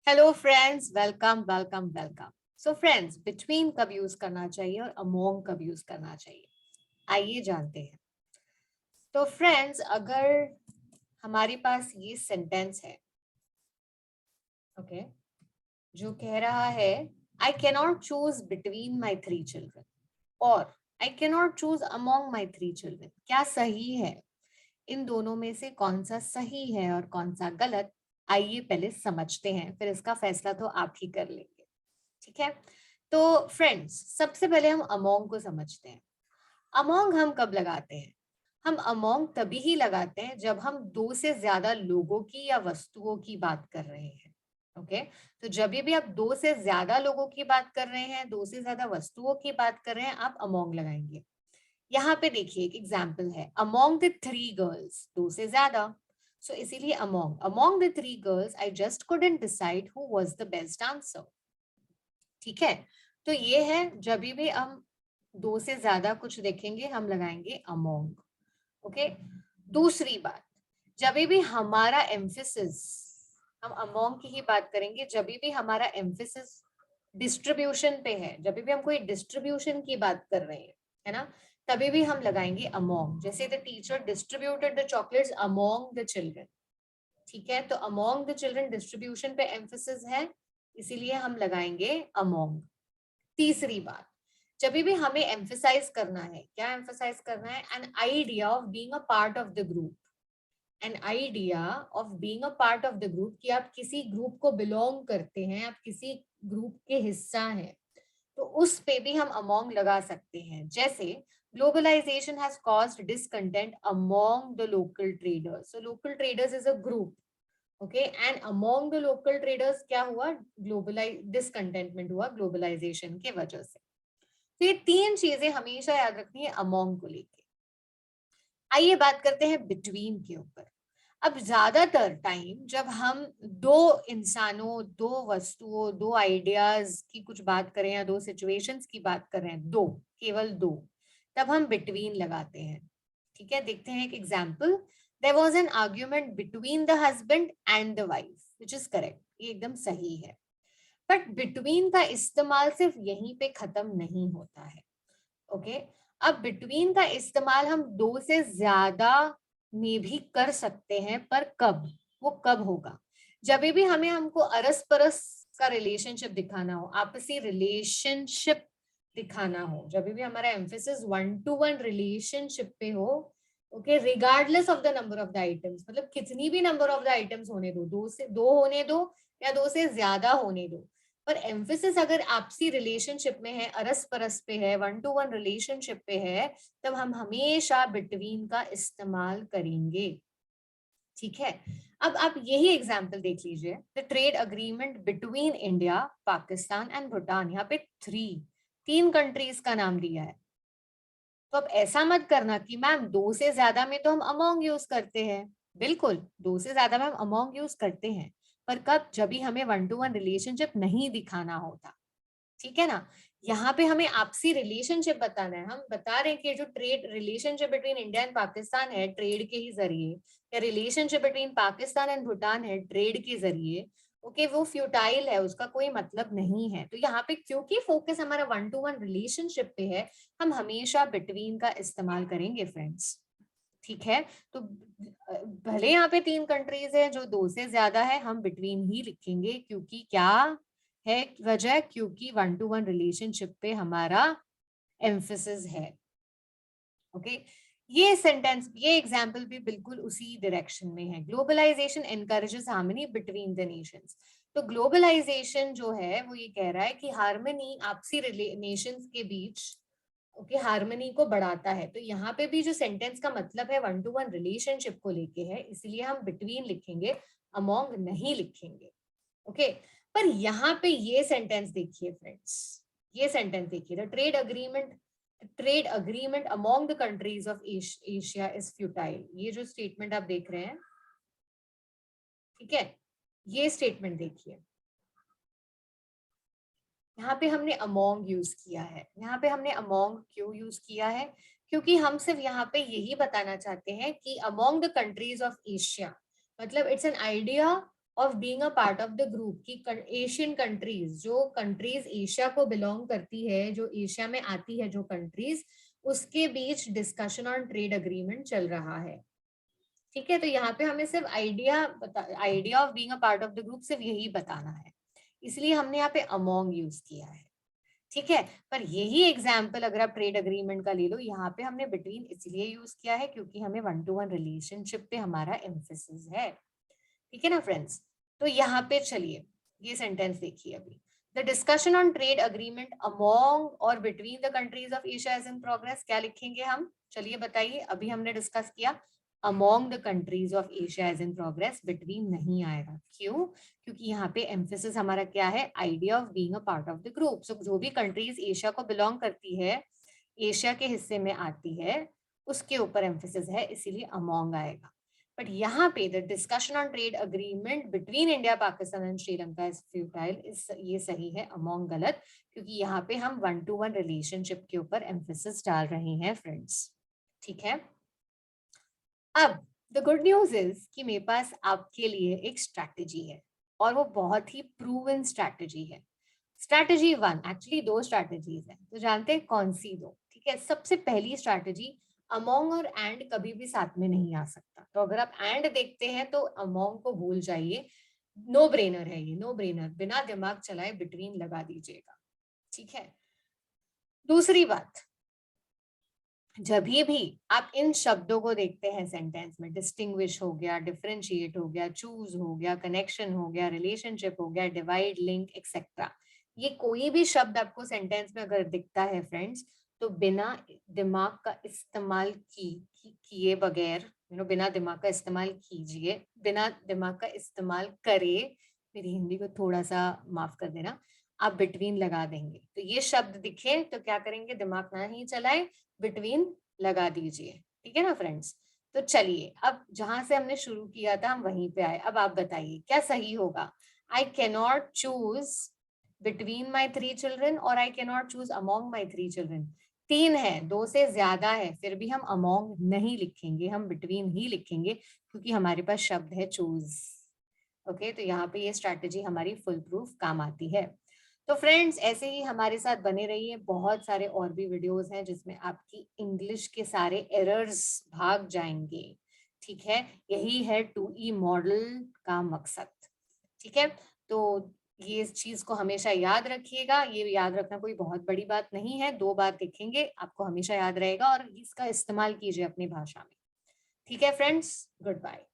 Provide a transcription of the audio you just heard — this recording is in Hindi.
Hello friends, welcome welcome welcome. So friends, between कब यूज करना चाहिए और अमोंग कब यूज करना चाहिए, आइए जानते हैं। तो फ्रेंड्स, अगर हमारे पास ये सेंटेंस है, ओके, जो कह रहा है I can not choose between my 3 children और I can not choose among my 3 children, क्या सही है? इन दोनों में से कौन सा सही है और कौन सा गलत, आइए पहले समझते हैं, फिर इसका फैसला तो आप ही कर लेंगे। ठीक है, तो फ्रेंड्स, सबसे पहले हम अमोंग को समझते हैं। अमोंग हम कब लगाते हैं? हम अमोंग तभी ही लगाते हैं जब हम दो से ज्यादा लोगों की या वस्तुओं की बात कर रहे हैं। ओके, तो जब भी आप दो से ज्यादा लोगों की बात कर रहे हैं, दो से ज्यादा वस्तुओं की बात कर रहे हैं, आप अमोंग लगाएंगे। यहाँ पे देखिए, एक एग्जाम्पल है, अमोंग द 3 गर्ल्स, दो से ज्यादा, सो इसीलिए among among the 3 girls I just couldn't decide who was the best answer. ठीक है, तो ये है जब भी हम दो से ज्यादा कुछ देखेंगे हम लगाएंगे अमोंग। ओके, दूसरी बात, जब भी हमारा एम्फेसिस, हम अमोंग की ही बात करेंगे जब भी हमारा एम्फेसिस डिस्ट्रीब्यूशन पे है, जब भी हम कोई डिस्ट्रीब्यूशन की बात कर रहे हैं, है ना, तभी भी हम लगाएंगे अमोंग। जैसे the teacher distributed the chocolates among the children. ठीक है, तो अमोंग द चिल्ड्रन डिस्ट्रीब्यूशन पे एम्फेसिस है, इसीलिए हम लगाएंगे अमोंग। तीसरी बात, जब भी हमें एम्फेसाइज करना है, क्या एम्फेसाइज करना है? N idea of being a part of the group, N idea of being a part of the group, कि आप किसी ग्रुप को बिलोंग करते हैं, आप किसी ग्रुप के हिस्सा हैं, तो उस पे भी हम अमोंग लगा सकते हैं। जैसे globalisation has caused discontent among the local traders, so local traders is a group, okay, and among the local traders क्या हुआ? ग्लोबलाइज डिसकंटेंटमेंट हुआ ग्लोबलाइजेशन के वजह से। तो ये तीन चीजें हमेशा याद रखनी है अमोंग को लेके। आइए बात करते हैं बिटवीन के ऊपर। अब ज्यादातर टाइम जब हम दो इंसानों, दो वस्तुओं, दो आइडियाज की कुछ बात करें या दो सिचुएशंस की बात करें, दो, केवल दो, तब हम बिटवीन लगाते हैं। ठीक है, देखते हैं एक example. There was an argument between the husband and the wife, which is correct, ये एकदम सही है। बट बिटवीन का इस्तेमाल सिर्फ यहीं पे खत्म नहीं होता है। ओके, अब बिटवीन का इस्तेमाल हम दो से ज्यादा में भी कर सकते हैं, पर कब? वो कब होगा? जब भी हमें हमको अरस परस का रिलेशनशिप दिखाना हो, आपसी रिलेशनशिप दिखाना हो, जब भी हमारा एम्फेसिस 1-to-1 रिलेशनशिप पे हो, okay, regardless of the number of the items, मतलब कितनी भी नंबर ऑफ द आइटम्स होने दो, दो से दो होने दो या दो से ज्यादा होने दो, पर एम्फेसिस अगर आपसी रिलेशनशिप में है, अरस परस पे है, 1-to-1 रिलेशनशिप पे है, तब हम हमेशा बिटवीन का इस्तेमाल करेंगे। ठीक है, अब आप यही एग्जाम्पल देख लीजिए, the trade agreement between India, Pakistan and Bhutan, यहाँ पे तीन कंट्रीज का नाम दिया है। तो अब ऐसा मत करना कि मैम दो से ज्यादा में तो हम अमोंग यूज करते हैं। बिल्कुल, दो से ज्यादा में हम अमोंग यूज करते हैं, पर कब? जब भी हमें 1-to-1 रिलेशनशिप नहीं दिखाना होता। ठीक है ना, यहाँ पे हमें आपसी रिलेशनशिप बताना है। हम बता रहे हैं कि जो trade relationship between India and Pakistan है ट्रेड के ही जरिए, या relationship between Pakistan and Bhutan है ट्रेड के जरिए, ओके, वो फ्यूटाइल है, उसका कोई मतलब नहीं है। तो यहाँ पे क्योंकि फोकस हमारा 1-to-1 रिलेशनशिप पे है, हम हमेशा बिटवीन का इस्तेमाल करेंगे फ्रेंड्स। ठीक है, तो भले यहाँ पे 3 कंट्रीज है, जो दो से ज्यादा है, हम बिटवीन ही लिखेंगे, क्योंकि क्या है वजह? क्योंकि 1-to-1 रिलेशनशिप पे हमारा एम्फेसिस है। ओके, ये सेंटेंस, ये एग्जाम्पल भी बिल्कुल उसी डायरेक्शन में है। Globalisation encourages harmony between the nations, तो ग्लोबलाइजेशन जो है वो ये कह रहा है कि हार्मनी, आपसी नेशंस के बीच, ओके, हार्मनी को बढ़ाता है। तो यहाँ पे भी जो सेंटेंस का मतलब है 1-to-1 रिलेशनशिप को लेके है, इसलिए हम बिटवीन लिखेंगे, अमोंग नहीं लिखेंगे। ओके, पर यहाँ पे ये सेंटेंस देखिए फ्रेंड्स, ये सेंटेंस देखिए, the trade agreement among the countries of Asia is futile, ये जो स्टेटमेंट आप देख रहे हैं, ठीक है, ये स्टेटमेंट देखिए, यहाँ पे हमने अमोंग यूज किया है। यहाँ पे हमने अमोंग क्यों यूज किया है? क्योंकि हम सिर्फ यहाँ पे यही बताना चाहते हैं कि among the countries of Asia, मतलब it's an idea of being a part of the group की एशियन कंट्रीज, जो कंट्रीज एशिया को बिलोंग करती है, जो एशिया में आती है जो कंट्रीज, उसके बीच डिस्कशन ऑन ट्रेड अग्रीमेंट चल रहा है। ठीक है, तो यहाँ पे हमें सिर्फ idea of being a part of the group सिर्फ यही बताना है, इसलिए हमने यहाँ पे अमोंग यूज किया है। ठीक है, पर यही एग्जाम्पल अगर आप ट्रेड अग्रीमेंट का ले लो, यहाँ पे हमने बिटवीन इसलिए यूज किया है क्योंकि हमें 1-to-1 रिलेशनशिप पे हमारा एम्फेसिस है। ठीक है ना फ्रेंड्स, तो यहाँ पे चलिए ये सेंटेंस देखिए अभी, the discussion on trade agreement among और between the countries of Asia is in progress. क्या लिखेंगे हम, चलिए बताइए। अभी हमने डिस्कस किया among the countries of Asia is in progress, between नहीं आएगा। क्यों? क्योंकि यहाँ पे एम्फेसिस हमारा क्या है, idea of being a part of the group. So जो भी कंट्रीज एशिया को बिलोंग करती है, एशिया के हिस्से में आती है, उसके ऊपर एम्फेसिस है, इसीलिए अमोंग आएगा। बट यहाँ पे the discussion on trade agreement between India, Pakistan and Sri Lanka is futile, ये सही है, अमोंग गलत, क्योंकि यहाँ पे हम 1-to-1 रिलेशनशिप के ऊपर एम्फेसिस डाल रहे हैं फ्रेंड्स। ठीक है, अब द गुड न्यूज इज कि मेरे पास आपके लिए एक स्ट्रैटेजी है, और वो बहुत ही प्रूवन स्ट्रैटेजी है। स्ट्रैटेजी 1, एक्चुअली 2 स्ट्रैटेजीज हैं, तो जानते हैं कौन सी 2? ठीक है, सबसे पहली स्ट्रैटेजी, अमोंग और एंड कभी भी साथ में नहीं आ सकता, तो अगर आप एंड देखते हैं तो अमोंग को भूल जाइए, नो ब्रेनर है ये, नो ब्रेनर, बिना दिमाग चलाए बिटवीन लगा दीजिएगा। ठीक है, दूसरी बात, जब भी आप इन शब्दों को देखते हैं सेंटेंस में, डिस्टिंग्विश हो गया, डिफरेंशिएट हो गया, चूज हो गया, कनेक्शन हो गया, रिलेशनशिप हो गया, डिवाइड, लिंक, एक्सेट्रा, ये कोई भी शब्द आपको सेंटेंस में अगर दिखता है फ्रेंड्स, तो बिना दिमाग का इस्तेमाल किए बगैर, बिना दिमाग का इस्तेमाल कीजिए, बिना दिमाग का इस्तेमाल करे, मेरी हिंदी को थोड़ा सा माफ कर देना, आप बिटवीन लगा देंगे। तो ये शब्द दिखे तो क्या करेंगे, दिमाग ना ही चलाए, बिटवीन लगा दीजिए। ठीक है ना फ्रेंड्स, तो चलिए अब जहां से हमने शुरू किया था हम वहीं पे आए। अब आप बताइए क्या सही होगा, I cannot choose between my 3 children और I cannot choose among my 3 children. 3 है, 2 से ज्यादा है, फिर भी हम अमोंग नहीं लिखेंगे, हम बिटवीन ही लिखेंगे, क्योंकि हमारे पास शब्द है चूज। ओके, तो यहाँ पे ये स्ट्रैटेजी हमारी फुल प्रूफ काम आती है। तो फ्रेंड्स ऐसे ही हमारे साथ बने रहिए, बहुत सारे और भी वीडियोस हैं जिसमें आपकी इंग्लिश के सारे एरर्स भाग जाएंगे। ठीक है, यही है 2E मॉडल का मकसद। ठीक है, तो ये इस चीज को हमेशा याद रखिएगा, ये याद रखना कोई बहुत बड़ी बात नहीं है, 2 बार देखेंगे आपको हमेशा याद रहेगा, और इसका इस्तेमाल कीजिए अपनी भाषा में। ठीक है फ्रेंड्स, गुड बाय।